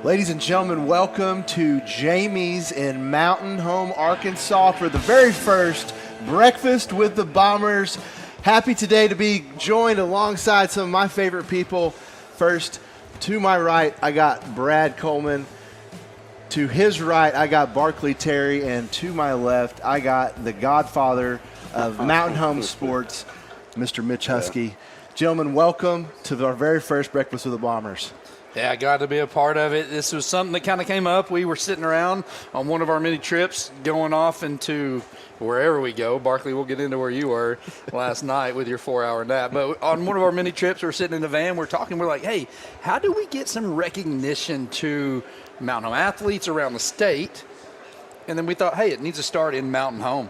Ladies and gentlemen, welcome to Jamie's in Mountain Home, Arkansas for the very first Breakfast with the Bombers. Happy today to be joined alongside some of my favorite people. First, to my right, I got Brad Coleman. To his right, I got Barkley Terry. And to my left, I got the godfather of Mountain Home Sports, Mr. Mitch Husky. Gentlemen, welcome to our very first Breakfast with the Bombers. Yeah, I got to be a part of it. This was something that kind of came up. We were sitting around on one of our many trips going off into wherever we go. Barkley, we'll get into where you were last night with your 4-hour nap. But on one of our many trips, we're sitting in the van, we're talking, we're like, hey, how do we get some recognition to Mountain Home athletes around the state? And then we thought, hey, it needs to start in Mountain Home.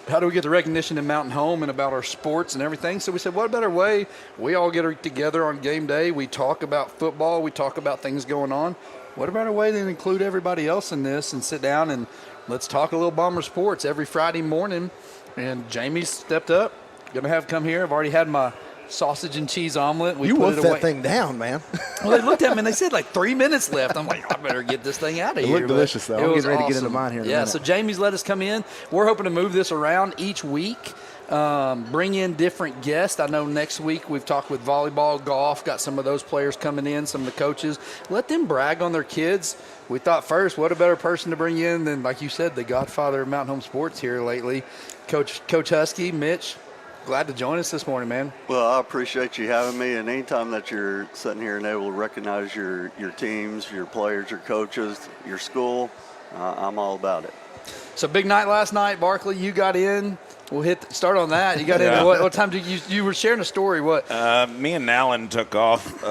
How do we get the recognition in Mountain Home and about our sports and everything? So we said, what better way? We all get together on game day. We talk about football. We talk about things going on. What better way than include everybody else in this and sit down and let's talk a little Bomber sports every Friday morning. And Jamie stepped up. Going to have come here. I've already had my sausage and cheese omelet. You wolfed that thing down, man. Well, they looked at me and they said like 3 minutes left. I'm like, I better get this thing out of here. It looked delicious, though. I'm getting ready to get into mine here in a minute. So Jamie's let us come in. We're hoping to move this around each week, bring in different guests. I know next week we've talked with volleyball, golf, got some of those players coming in, some of the coaches. Let them brag on their kids. We thought first, what a better person to bring in than, like you said, the godfather of Mountain Home Sports here lately, Coach Husky, Mitch. Glad to join us this morning, man. Well, I appreciate you having me, and anytime that you're sitting here and able to recognize your teams, your players, your coaches, your school, I'm all about it. So big night last night, Barkley. You got in. We'll start on that. You got in. What time did you were sharing a story? What? Me and Nallen took off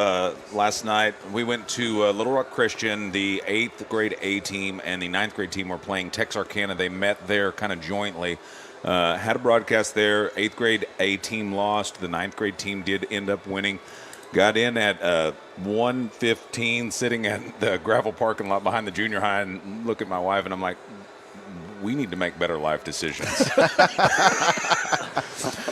last night. We went to Little Rock Christian. The 8th grade A team and the 9th grade team were playing Texarkana. They met there kind of jointly. Had a broadcast there. 8th grade A team lost. The 9th grade team did end up winning. Got in at 1:15, sitting at the gravel parking lot behind the junior high, and look at my wife, and I'm like, we need to make better life decisions.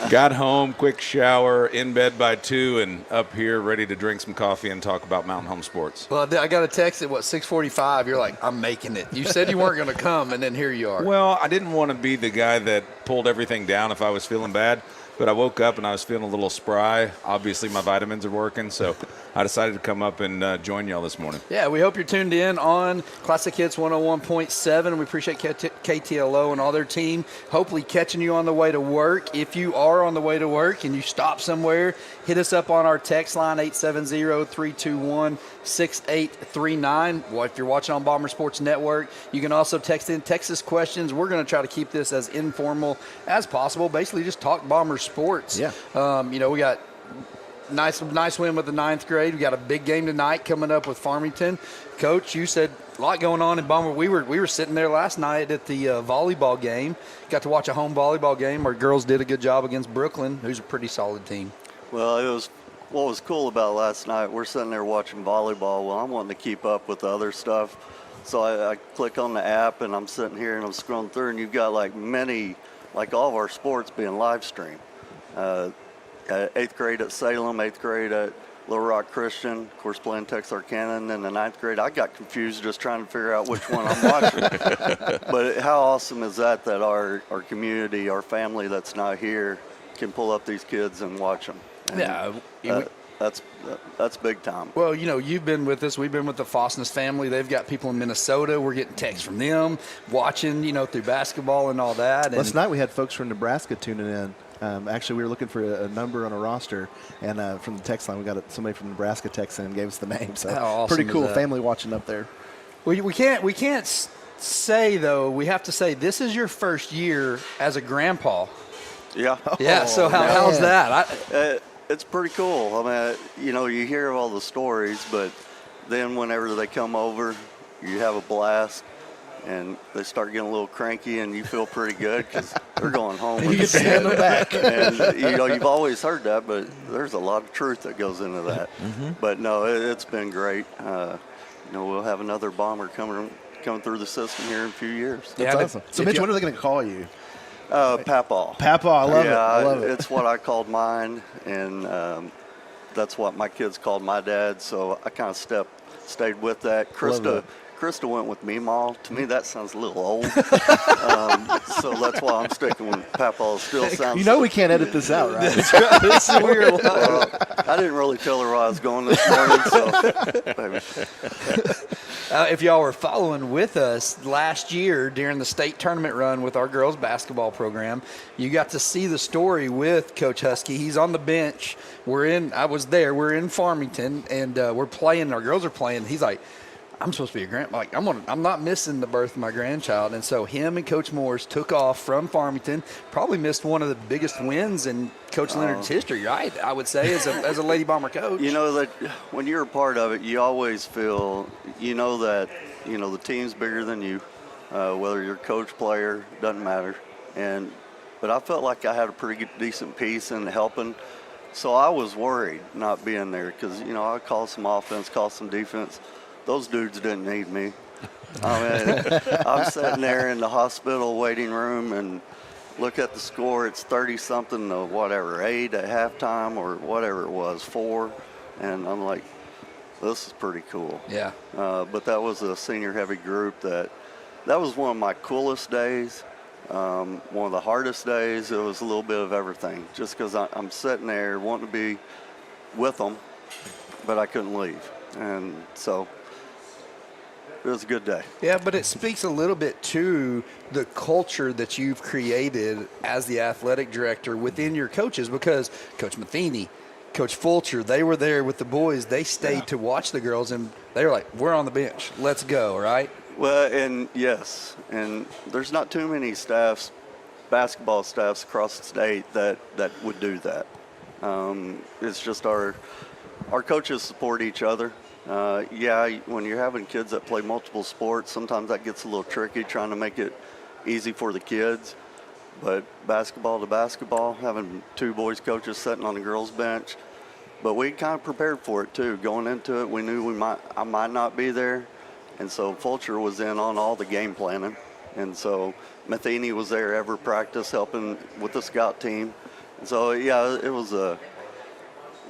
Got home, quick shower, in bed by 2, and up here ready to drink some coffee and talk about Mountain Home Sports. Well, I got a text at, 6:45. You're like, I'm making it. You said you weren't going to come, and then here you are. Well, I didn't want to be the guy that pulled everything down if I was feeling bad, but I woke up and I was feeling a little spry. Obviously, my vitamins are working, so I decided to come up and join y'all this morning. Yeah, we hope you're tuned in on Classic Hits 101.7. We appreciate KTLO and all their team. Hopefully catching you on the way to work. If you are on the way to work and you stop somewhere, hit us up on our text line, 870-321-6839. Well, if you're watching on Bomber Sports Network, you can also text in Texas questions. We're going to try to keep this as informal as possible. Basically, just talk Bomber sports. Yeah. We got nice win with the 9th grade. We got a big game tonight coming up with Farmington. Coach, you said a lot going on in Bomber. We were sitting there last night at the volleyball game. Got to watch a home volleyball game. Our girls did a good job against Brooklyn, who's a pretty solid team. Well, what was cool about last night, we're sitting there watching volleyball. Well, I'm wanting to keep up with the other stuff. So I click on the app, and I'm sitting here, and I'm scrolling through, and you've got all of our sports being live streamed. 8th grade at Salem, 8th grade at Little Rock Christian, of course playing Texarkana, and then the 9th grade. I got confused just trying to figure out which one I'm watching. But how awesome is that our community, our family that's not here can pull up these kids and watch them. And that's big time. Well, you've been with us. We've been with the Fosness family. They've got people in Minnesota. We're getting texts from them, watching, through basketball and all that. And last night we had folks from Nebraska tuning in. Actually, we were looking for a number on a roster, and from the text line, we got somebody from Nebraska texting and gave us the name. So how awesome pretty cool is that? Family watching up there. We can't say though. We have to say this is your first year as a grandpa. Yeah. Yeah. So how's that? It's pretty cool. I mean, you hear all the stories, but then whenever they come over, you have a blast. And they start getting a little cranky, and you feel pretty good because they're going home. You get to hand them back. And, you've always heard that, but there's a lot of truth that goes into that. Mm-hmm. But, no, it's been great. We'll have another bomber coming through the system here in a few years. That's awesome. So, Mitch, what are they going to call you? Papaw. Papaw, I love it. I love it. It's what I called mine, and that's what my kids called my dad, so I kind of stayed with that. Krista went with Meemaw. To me, that sounds a little old. So that's why I'm sticking with Papaw. Still sounds. We can't edit this out, right? This is weird. I didn't really tell her where I was going this morning. So, if y'all were following with us last year during the state tournament run with our girls basketball program, you got to see the story with Coach Husky. He's on the bench. I was there. We're in Farmington, and we're playing. Our girls are playing. He's like, I'm supposed to be a grandpa. Like, I'm not missing the birth of my grandchild. And so him and Coach Morris took off from Farmington. Probably missed one of the biggest wins in Coach Leonard's history, right? I would say as a Lady Bomber coach. That when you're a part of it, you always feel, that, the team's bigger than you, whether you're coach, player, doesn't matter. But I felt like I had a pretty good, decent piece in helping. So I was worried not being there because, I called some offense, called some defense. Those dudes didn't need me. I mean, I'm sitting there in the hospital waiting room and look at the score. It's 30-something to 8 at halftime or whatever it was, 4. And I'm like, this is pretty cool. Yeah. But that was a senior-heavy group that was one of my coolest days, one of the hardest days. It was a little bit of everything just because I'm sitting there wanting to be with them, but I couldn't leave. And so it was a good day. Yeah, but it speaks a little bit to the culture that you've created as the athletic director within your coaches because Coach Matheny, Coach Fulcher, they were there with the boys. They stayed to watch the girls, and they were like, we're on the bench. Let's go, right? Well, and yes, and there's not too many basketball staffs across the state that would do that. It's just our coaches support each other. When you're having kids that play multiple sports, sometimes that gets a little tricky trying to make it easy for the kids. But basketball to basketball, having two boys coaches sitting on the girls bench. But we kind of prepared for it too. Going into it, we knew I might not be there. And so Fulcher was in on all the game planning. And so Matheny was there every practice helping with the scout team. And so, yeah,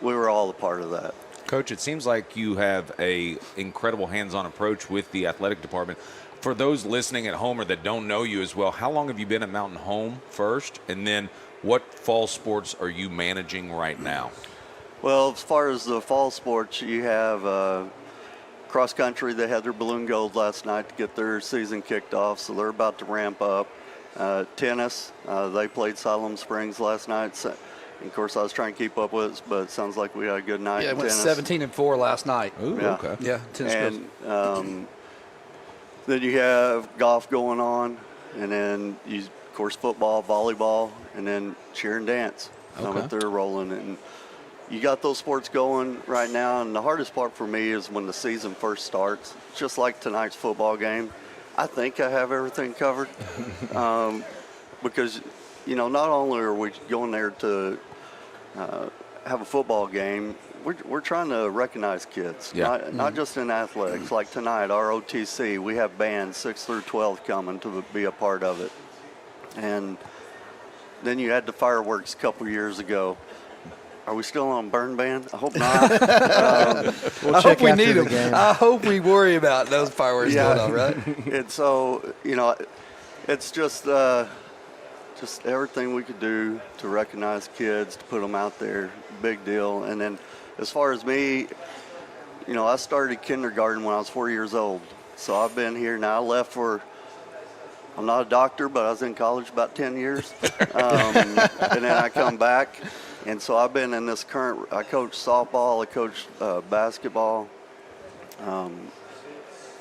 we were all a part of that. Coach, it seems like you have a incredible hands-on approach with the athletic department. For those listening at home or that don't know you as well, how long have you been at Mountain Home first? And then what fall sports are you managing right now? Well, as far as the fall sports, you have cross country. They had their balloon gold last night to get their season kicked off, so they're about to ramp up. Tennis, they played Siloam Springs last night. So, of course, I was trying to keep up with it, but it sounds like we had a good night. Yeah, it in went tennis. 17-4 last night. Ooh, Yeah. okay. Yeah, tennis girls. And then you have golf going on, and then of course football, volleyball, and then cheer and dance. Okay. They're rolling, and you got those sports going right now. And the hardest part for me is when the season first starts. Just like tonight's football game, I think I have everything covered, because not only are we going there to have a football game, we're trying to recognize kids, not just in athletics. Like tonight, our OTC, we have bands 6 through 12 coming to be a part of it. And then you had the fireworks a couple years ago. Are we still on burn ban? I hope not. We'll I check hope we after need the them. game. I hope we worry about those fireworks going on, right? And so, it's just everything we could do to recognize kids, to put them out there, big deal. And then as far as me, I started kindergarten when I was 4 years old. So I've been here now. I left I'm not a doctor, but I was in college about 10 years. And then I come back. And so I've been in this I coach softball, I coach basketball, and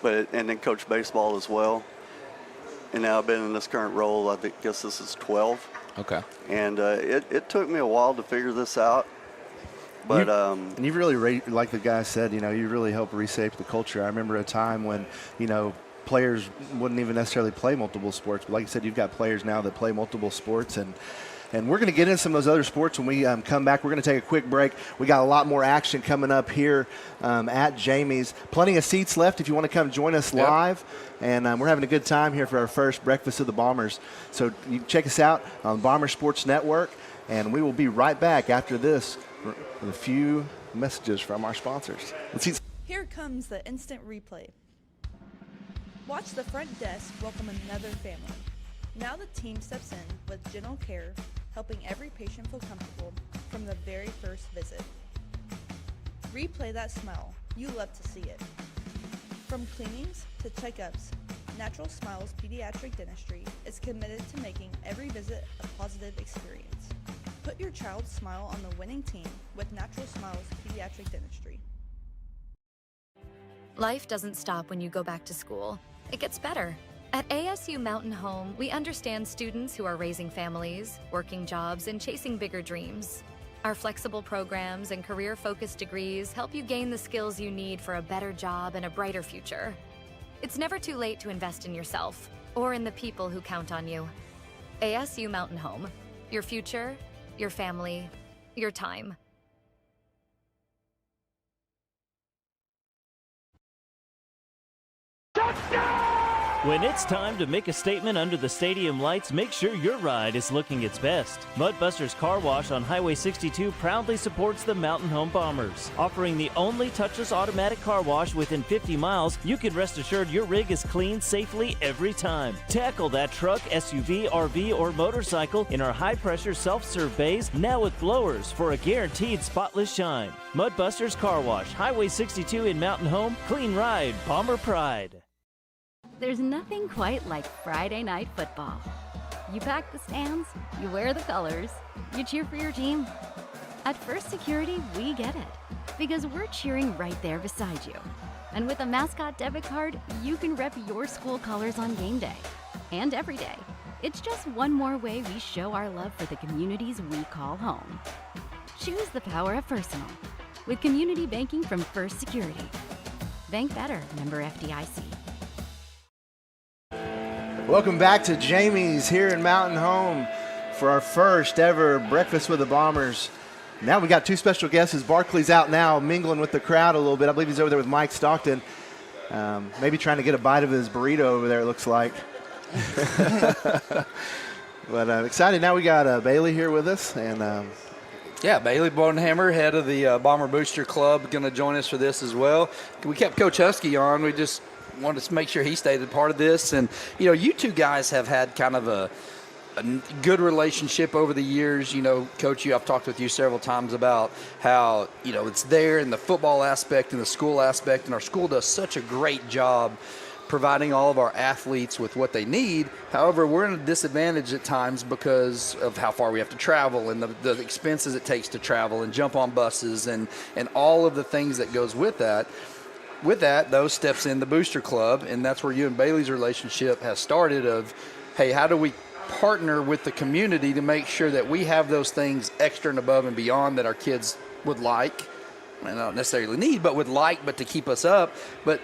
then coach baseball as well. And now I've been in this current role, I guess this is 12. Okay. And it took me a while to figure this out. But And you've really, like the guy said, you really helped reshape the culture. I remember a time when, players wouldn't even necessarily play multiple sports. But like you said, you've got players now that play multiple sports. And we're going to get into some of those other sports when we come back. We're going to take a quick break. We got a lot more action coming up here at Jamie's. Plenty of seats left if you want to come join us live. And we're having a good time here for our first Breakfast of the Bombers. So you can check us out on Bomber Sports Network. And we will be right back after this with a few messages from our sponsors. Let's see. Here comes the instant replay. Watch the front desk welcome another family. Now the team steps in with gentle care, helping every patient feel comfortable from the very first visit. Replay that smile. You love to see it. From cleanings to checkups, Natural Smiles Pediatric Dentistry is committed to making every visit a positive experience. Put your child's smile on the winning team with Natural Smiles Pediatric Dentistry. Life doesn't stop when you go back to school. It gets better. At ASU Mountain Home, we understand students who are raising families, working jobs, and chasing bigger dreams. Our flexible programs and career-focused degrees help you gain the skills you need for a better job and a brighter future. It's never too late to invest in yourself or in the people who count on you. ASU Mountain Home. Your future, your family, your time. When it's time to make a statement under the stadium lights, make sure your ride is looking its best. Mudbusters Car Wash on Highway 62 proudly supports the Mountain Home Bombers. Offering the only touchless automatic car wash within 50 miles, you can rest assured your rig is cleaned safely every time. Tackle that truck, SUV, RV, or motorcycle in our high-pressure self-serve bays, now with blowers for a guaranteed spotless shine. Mudbusters Car Wash, Highway 62 in Mountain Home. Clean ride, Bomber pride. There's nothing quite like Friday night football. You pack the stands, you wear the colors, you cheer for your team. At First Security, we get it, because we're cheering right there beside you. And with a Mascot debit card, you can rep your school colors on game day and every day. It's just one more way we show our love for the communities we call home. Choose the power of personal with community banking from First Security. Bank better, member FDIC. Welcome back to Jamie's here in Mountain Home for our first ever Breakfast with the Bombers. Now we got two special guests. Barkley's out now mingling with the crowd a little bit. I believe he's over there with Mike Stockton. Maybe trying to get a bite of his burrito over there, it looks like. But I'm excited. Now we got Bailey here with us. And yeah, Bailey Bodenhammer, head of the Bomber Booster Club, going to join us for this as well. We kept Coach Husky on. We just wanted to make sure he stayed a part of this. And, you know, you two guys have had kind of a good relationship over the years. You know, Coach, I've talked with you several times about how, you know, it's there in the football aspect and the school aspect, and our school does such a great job providing all of our athletes with what they need. However, we're in a disadvantage at times because of how far we have to travel and the expenses it takes to travel and jump on buses and all of the things that goes with that. With that, though, steps in the Booster Club, and that's where you and Bailey's relationship has started of, hey, how do we partner with the community to make sure that we have those things extra and above and beyond that our kids would like, and not necessarily need, but would like, but to keep us up. But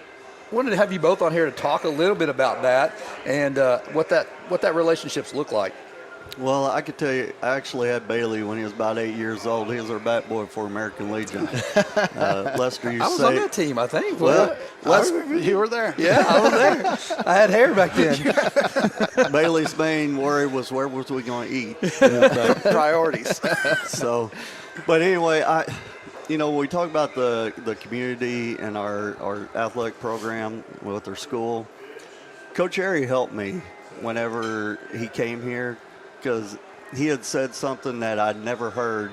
wanted to have you both on here to talk a little bit about that and what that relationships look like. Well, I could tell you, I actually had Bailey when he was about 8 years old. He was our bat boy for American Legion. Lester, I was on that team, I think. Well, you were there. Yeah, I was there. I had hair back then. Bailey's main worry was where was we going to eat. Priorities. So, but anyway, you know, when we talk about the community and our athletic program with our school, Coach Harry helped me whenever he came here because he had said something that I'd never heard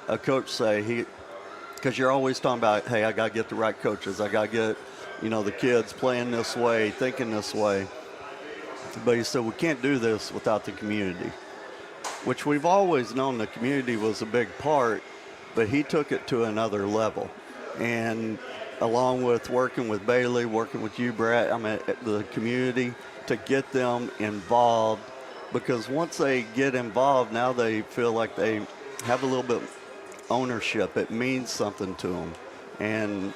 a coach say. Because you're always talking about, hey, I got to get the right coaches. I got to get, you know, the kids playing this way, thinking this way. But he said, we can't do this without the community, which we've always known the community was a big part. But he took it to another level. And along with working with Bailey, working with you, Brett, I mean, the community, to get them involved. Because once they get involved, now they feel like they have a little bit ownership. It means something to them. And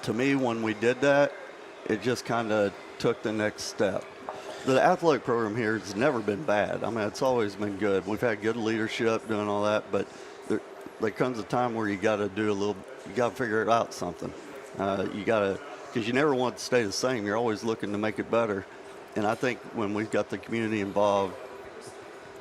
to me, when we did that, it just kind of took the next step. The athletic program here has never been bad. I mean, it's always been good. We've had good leadership doing all that, but there comes a time where you got to figure it out something. Because you never want to stay the same. You're always looking to make it better. And I think when we've got the community involved,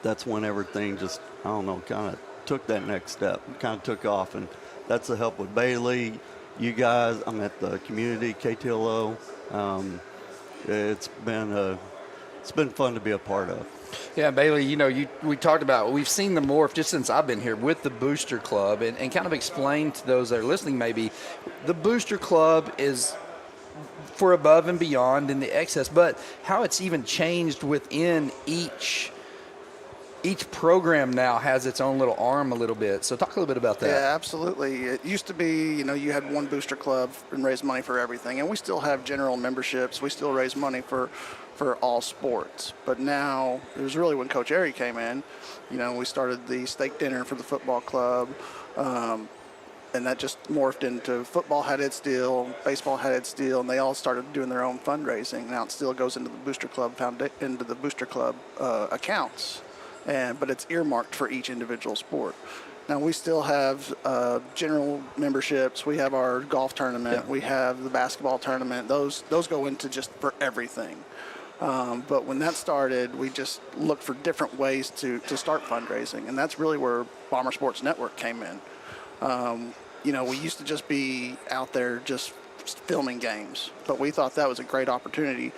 that's when everything just, I don't know, kind of took that next step, kind of took off. And that's the help with Bailey, you guys, I'm at the community, KTLO. It's been fun to be a part of. Yeah, Bailey, you know, we talked about, we've seen the morph just since I've been here with the Booster Club and kind of explain to those that are listening maybe, the Booster Club is for above and beyond in the excess, but how it's even changed within each program now has its own little arm a little bit. So talk a little bit about that. Yeah, absolutely. It used to be, you know, you had one Booster Club and raise money for everything, and we still have general memberships. We still raise money for all sports. But now, it was really when Coach Airy came in, you know, we started the steak dinner for the football club, and that just morphed into football had its deal, baseball had its deal, and they all started doing their own fundraising. Now it still goes into the Booster Club accounts, but it's earmarked for each individual sport. Now we still have general memberships. We have our golf tournament. We have the basketball tournament. Those go into just for everything. But when that started, we just looked for different ways to start fundraising, and that's really where Bomber Sports Network came in. You know, we used to just be out there just filming games, but we thought that was a great opportunity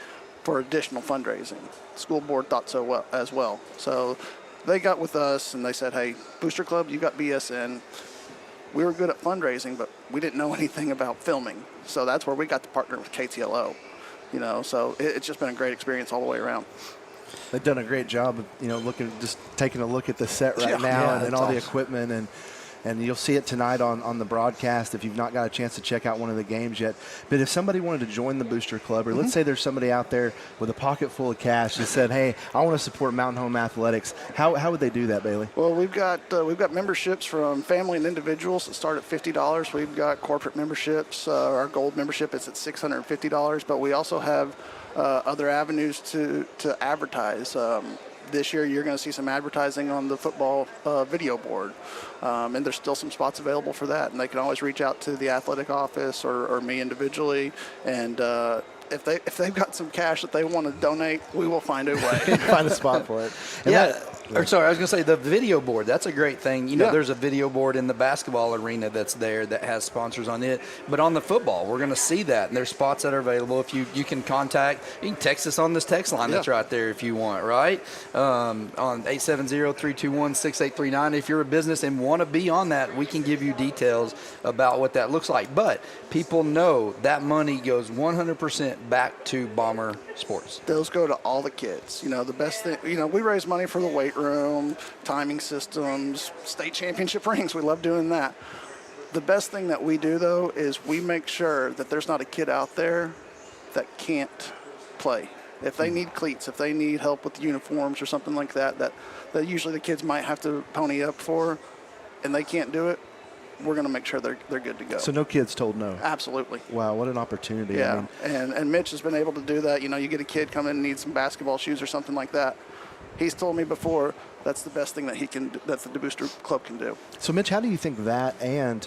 for additional fundraising. The school board thought so as well. So they got with us and they said, hey, Booster Club, you got BSN. We were good at fundraising, but we didn't know anything about filming. So that's where we got to partner with KTLO. You know, so it's just been a great experience all the way around. They've done a great job of, you know, taking a look at the set right now and all the equipment and you'll see it tonight on the broadcast if you've not got a chance to check out one of the games yet. But if somebody wanted to join the Booster Club, or let's say there's somebody out there with a pocket full of cash that said, hey, I want to support Mountain Home Athletics, how would they do that, Bailey? Well, we've got memberships from family and individuals that start at $50. We've got corporate memberships. Our gold membership is at $650, but we also have other avenues to advertise. This year, you're going to see some advertising on the football video board, and there's still some spots available for that. And they can always reach out to the athletic office or me individually, and if they've got some cash that they want to donate, we will find a way. Find a spot for it. And Sorry, I was going to say the video board. That's a great thing. You know, Yeah. there's a video board in the basketball arena that's there that has sponsors on it. But on the football, we're going to see that. And there's spots that are available. If you can contact, you can text us on this text line that's right there if you want, right? On 870-321-6839. If you're a business and want to be on that, we can give you details about what that looks like. But people know that money goes 100% back to Bomber Sports. Those go to all the kids. You know, the best thing, you know, we raise money for the weight room, timing systems, state championship rings. We love doing that. The best thing that we do, though, is we make sure that there's not a kid out there that can't play. If they need cleats, if they need help with uniforms or something like that, that usually the kids might have to pony up for, and they can't do it, we're going to make sure they're good to go. So no kids told no. Absolutely. Wow, what an opportunity. Yeah, I mean, and Mitch has been able to do that. You know, you get a kid come in and needs some basketball shoes or something like that. He's told me before that's the best thing that that the Booster Club can do. so Mitch, how do you think that and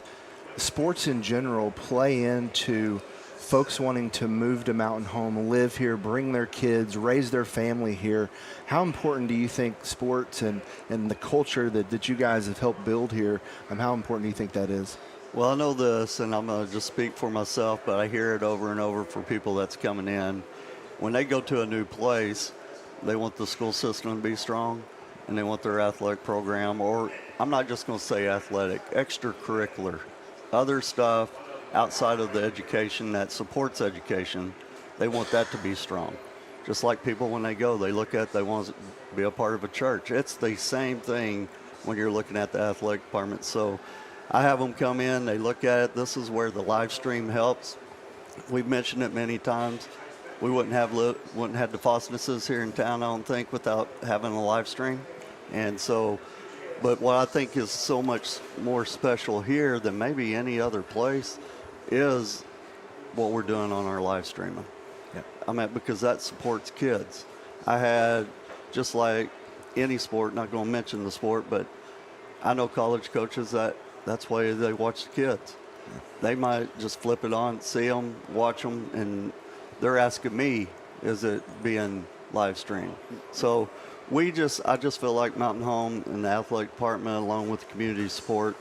sports in general play into folks wanting to move to Mountain Home, live here, bring their kids, raise their family here? How important do you think sports and the culture that you guys have helped build here, how important do you think that is? Well, I know this, and I'm going to just speak for myself, but I hear it over and over for people that's coming in. When they go to a new place, they want the school system to be strong, and they want their athletic program, or I'm not just going to say athletic, extracurricular, other stuff outside of the education that supports education, they want that to be strong. Just like people when they go, they look at, they want to be a part of a church. It's the same thing when you're looking at the athletic department. So I have them come in, they look at it. This is where the live stream helps. We've mentioned it many times. We wouldn't have the Fosnesses here in town, I don't think, without having a live stream. And so, but what I think is so much more special here than maybe any other place is what we're doing on our live streaming. Yeah. I mean, because that supports kids. I had, just like any sport, not going to mention the sport, but I know college coaches that's why they watch the kids. Yeah. They might just flip it on, see them, watch them, and they're asking me, is it being live streamed? So I just feel like Mountain Home and the athletic department, along with the community support,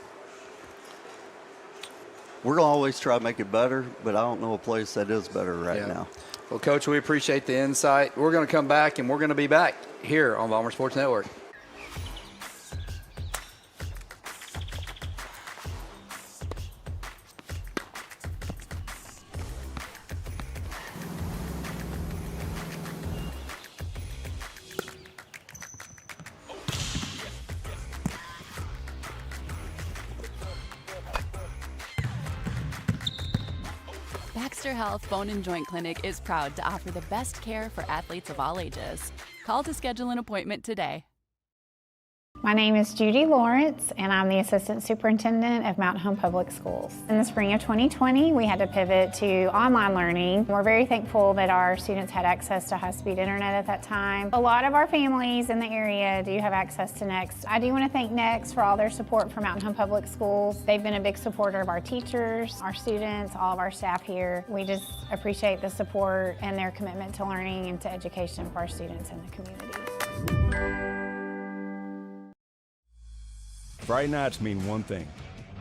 we're going to always try to make it better, but I don't know a place that is better right now. Well, Coach, we appreciate the insight. We're going to come back, and we're going to be back here on Bomber Sports Network. Baxter Health Bone and Joint Clinic is proud to offer the best care for athletes of all ages. Call to schedule an appointment today. My name is Judy Lawrence, and I'm the Assistant Superintendent of Mountain Home Public Schools. In the spring of 2020, we had to pivot to online learning. We're very thankful that our students had access to high-speed internet at that time. A lot of our families in the area do have access to Next. I do want to thank Next for all their support for Mountain Home Public Schools. They've been a big supporter of our teachers, our students, all of our staff here. We just appreciate the support and their commitment to learning and to education for our students and the community. Friday nights mean one thing,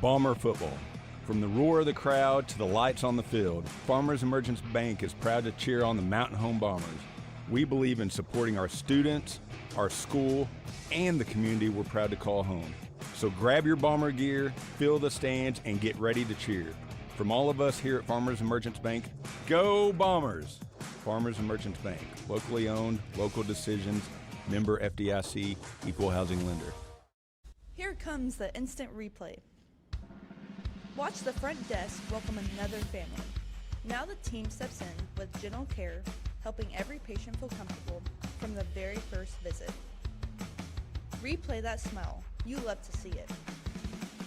Bomber football. From the roar of the crowd to the lights on the field, Farmers Emergence Bank is proud to cheer on the Mountain Home Bombers. We believe in supporting our students, our school, and the community we're proud to call home. So grab your Bomber gear, fill the stands, and get ready to cheer. From all of us here at Farmers Emergence Bank, go Bombers! Farmers Emergence Bank, locally owned, local decisions, member FDIC, equal housing lender. Here comes the instant replay. Watch the front desk welcome another family. Now the team steps in with gentle care, helping every patient feel comfortable from the very first visit. Replay that smile. You love to see it.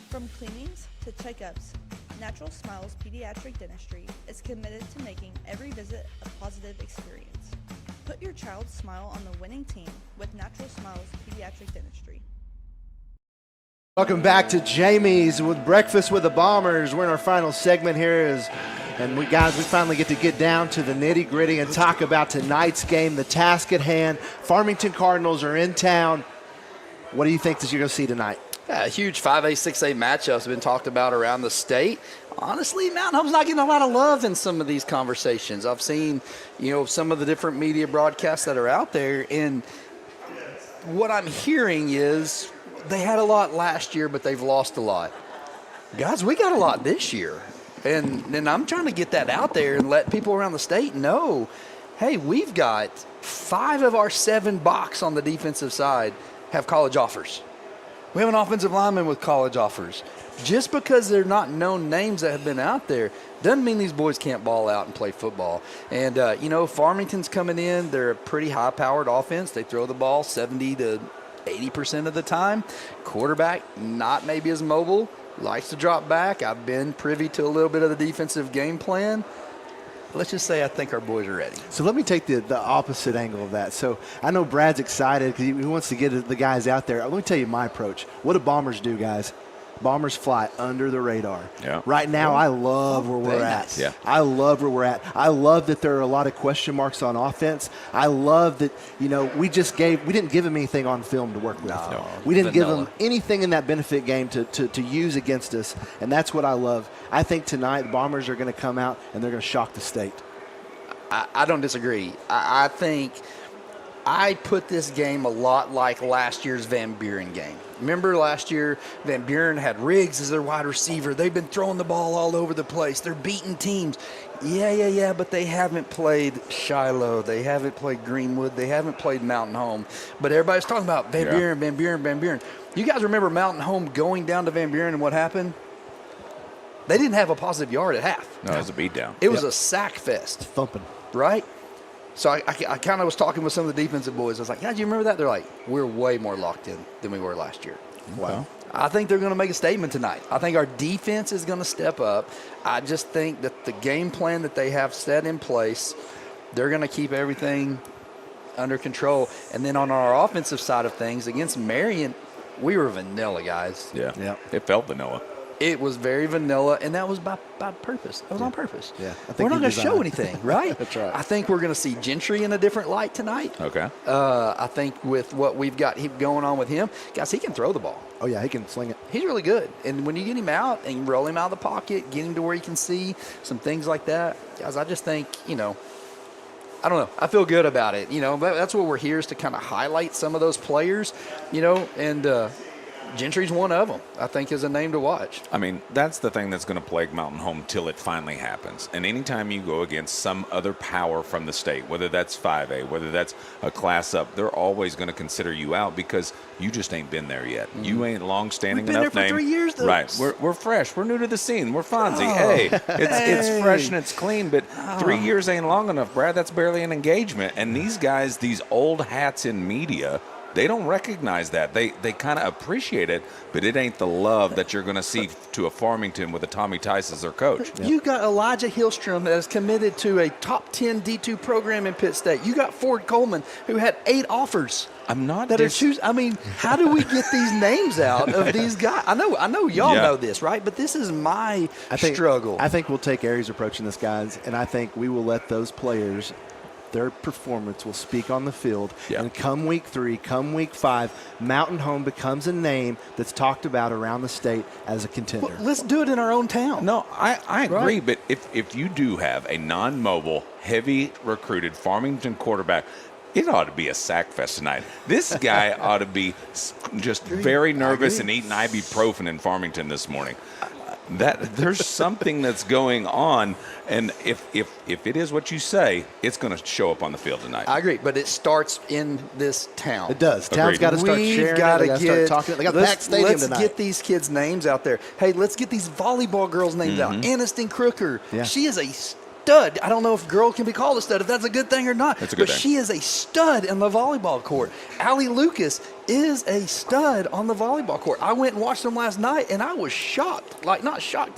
From cleanings to checkups, Natural Smiles Pediatric Dentistry is committed to making every visit a positive experience. Put your child's smile on the winning team with Natural Smiles Pediatric Dentistry. Welcome back to Jamie's with Breakfast with the Bombers. We're in our final segment here, and we finally get to get down to the nitty-gritty and talk about tonight's game, the task at hand. Farmington Cardinals are in town. What do you think that you're going to see tonight? Yeah, huge 5A, 6A matchups have been talked about around the state. Honestly, Mountain Home's not getting a lot of love in some of these conversations. I've seen, some of the different media broadcasts that are out there, and what I'm hearing is they had a lot last year, but they've lost a lot. Guys, we got a lot this year, and I'm trying to get that out there and let people around the state know, hey, we've got 5 of our 7 backs on the defensive side have college offers. We have an offensive lineman with college offers. Just because they're not known names that have been out there doesn't mean these boys can't ball out and play football. And, Farmington's coming in. They're a pretty high-powered offense. They throw the ball 70 to 80% of the time. Quarterback, not maybe as mobile, likes to drop back. I've been privy to a little bit of the defensive game plan. Let's just say I think our boys are ready. So let me take the opposite angle of that. So I know Brad's excited because he wants to get the guys out there. Let me tell you my approach. What do Bombers do, guys? Bombers fly under the radar. Yeah. Right now, I love where we're at. Yeah. I love where we're at. I love that there are a lot of question marks on offense. I love that, we didn't give them anything on film to work with. No. We didn't give them anything in that benefit game to use against us, and that's what I love. I think tonight the Bombers are going to come out and they're going to shock the state. I don't disagree. I think I put this game a lot like last year's Van Buren game. Remember last year, Van Buren had Riggs as their wide receiver. They've been throwing the ball all over the place. They're beating teams. Yeah, but they haven't played Shiloh. They haven't played Greenwood. They haven't played Mountain Home. But everybody's talking about Van Buren. You guys remember Mountain Home going down to Van Buren and what happened? They didn't have a positive yard at half. No, it was a beatdown. It was a sack fest. Thumping. Right? So I kind of was talking with some of the defensive boys. I was like, yeah, do you remember that? They're like, we're way more locked in than we were last year. Wow. I think they're going to make a statement tonight. I think our defense is going to step up. I just think that the game plan that they have set in place, they're going to keep everything under control. And then on our offensive side of things, against Marion, we were vanilla, guys. Yeah. It felt vanilla. It was very vanilla, and that was by purpose. That was on purpose. Yeah, we're not going to show anything, right? That's right. I think we're going to see Gentry in a different light tonight. Okay. I think with what we've got going on with him, guys, he can throw the ball. Oh, yeah, he can sling it. He's really good. And when you get him out and roll him out of the pocket, get him to where he can see, some things like that, guys, I just think, I don't know. I feel good about it. That's what we're here is to kind of highlight some of those players, and Gentry's one of them, I think, is a name to watch. I mean, that's the thing that's going to plague Mountain Home till it finally happens. And anytime you go against some other power from the state, whether that's 5A, whether that's a class up, they're always going to consider you out because you just ain't been there yet. Mm-hmm. You ain't long-standing enough. We've been there for 3 years, though. Right. We're fresh. We're new to the scene. We're Fonzie. Hey, it's fresh and it's clean, but 3 years ain't long enough, Brad. That's barely an engagement. And these guys, these old hats in media, they don't recognize that. They kind of appreciate it, but it ain't the love that you're going to see to a Farmington with a Tommy Tice as their coach. You got Elijah Hillstrom that is committed to a top 10 D2 program in Pitt State. You got Ford Coleman, who had 8 offers. I'm not that are choose. I mean, how do we get these names out of these guys? I know y'all know this, right? But this is my struggle. I think we'll take Aries' approach in this, guys, and I think we will let those players, their performance will speak on the field. And come week 3, come week 5, Mountain Home becomes a name that's talked about around the state as a contender. Well, let's do it in our own town. No, I agree, but if you do have a non-mobile, heavy recruited Farmington quarterback, it ought to be a sack fest tonight. This guy ought to be just very nervous and eating ibuprofen in Farmington this morning. That there's something that's going on, and if it is what you say, it's going to show up on the field tonight. I agree, but it starts in this town. It does. Town's got to start sharing. They got to start talking. They got a packed stadium tonight. Let's get these kids' names out there. Hey, let's get these volleyball girls' names out. Aniston Crooker. Yeah. She is a stud. I don't know if girl can be called a stud, if that's a good thing or not. That's a good thing. She is a stud in the volleyball court. Allie Lucas is a stud on the volleyball court. I went and watched them last night, and I was shocked. Like, not shocked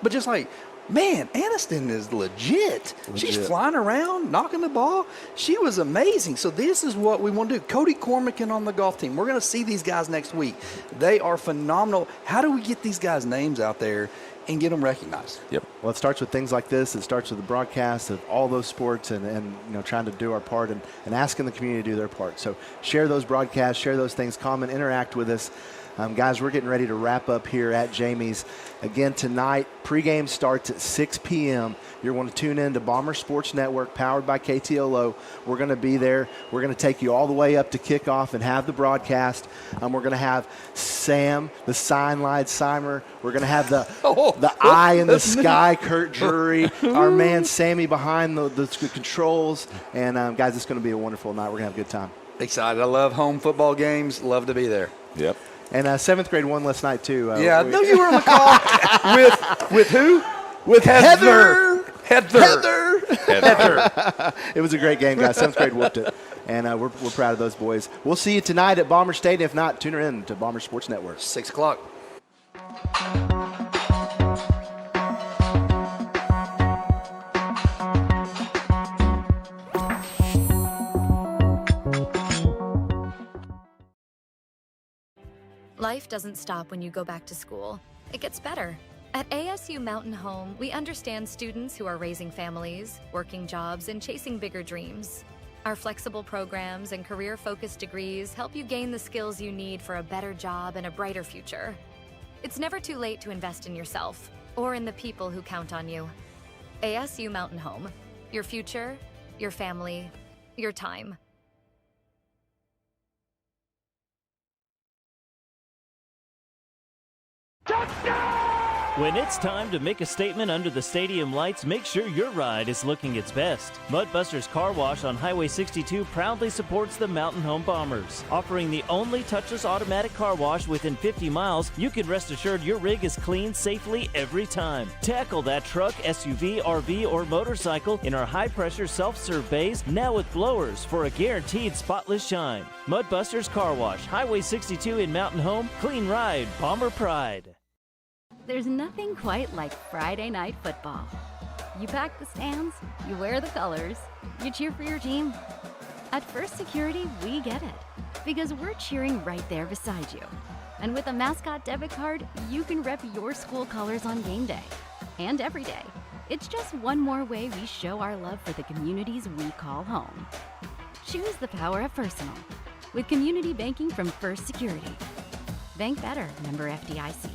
but just like, Man, Aniston is legit. She's flying around, knocking the ball. She was amazing. So this is what we want to do. Cody Cormican on the golf team. We're going to see these guys next week. They are phenomenal. How do we get these guys' names out there and get them recognized? Yep. Well, it starts with things like this. It starts with the broadcast of all those sports and trying to do our part and asking the community to do their part. So share those broadcasts, share those things, comment, interact with us. Guys, we're getting ready to wrap up here at Jamie's. Again, tonight, pregame starts at 6 p.m. You're going to tune in to Bomber Sports Network, powered by KTLO. We're going to be there. We're going to take you all the way up to kickoff and have the broadcast. We're going to have Sam, the sign-line Simer. We're going to have the eye in the sky, Kurt Drury. Our man Sammy behind the controls. And, guys, it's going to be a wonderful night. We're going to have a good time. Excited. I love home football games. Love to be there. Yep. And 7th grade won last night, too. I know you were on the call with who? With Heather. Heather. It was a great game, guys. 7th grade whooped it. And we're proud of those boys. We'll see you tonight at Bomber Stadium. If not, tune in to Bomber Sports Network. 6 o'clock. Life doesn't stop when you go back to school. It gets better. At ASU Mountain Home, we understand students who are raising families, working jobs, and chasing bigger dreams. Our flexible programs and career-focused degrees help you gain the skills you need for a better job and a brighter future. It's never too late to invest in yourself or in the people who count on you. ASU Mountain Home. Your future, your family, your time. When it's time to make a statement under the stadium lights, make sure your ride is looking its best. Mudbusters Car Wash on Highway 62 proudly supports the Mountain Home Bombers. Offering the only touchless automatic car wash within 50 miles, you can rest assured your rig is cleaned safely every time. Tackle that truck, SUV, RV, or motorcycle in our high-pressure self-serve bays, now with blowers for a guaranteed spotless shine. Mudbusters Car Wash, Highway 62 in Mountain Home. Clean ride, Bomber pride. There's nothing quite like Friday night football. You pack the stands, you wear the colors, you cheer for your team. At First Security, we get it, because we're cheering right there beside you. And with a mascot debit card, you can rep your school colors on game day and every day. It's just one more way we show our love for the communities we call home. Choose the power of personal with community banking from First Security. Bank better, member FDIC.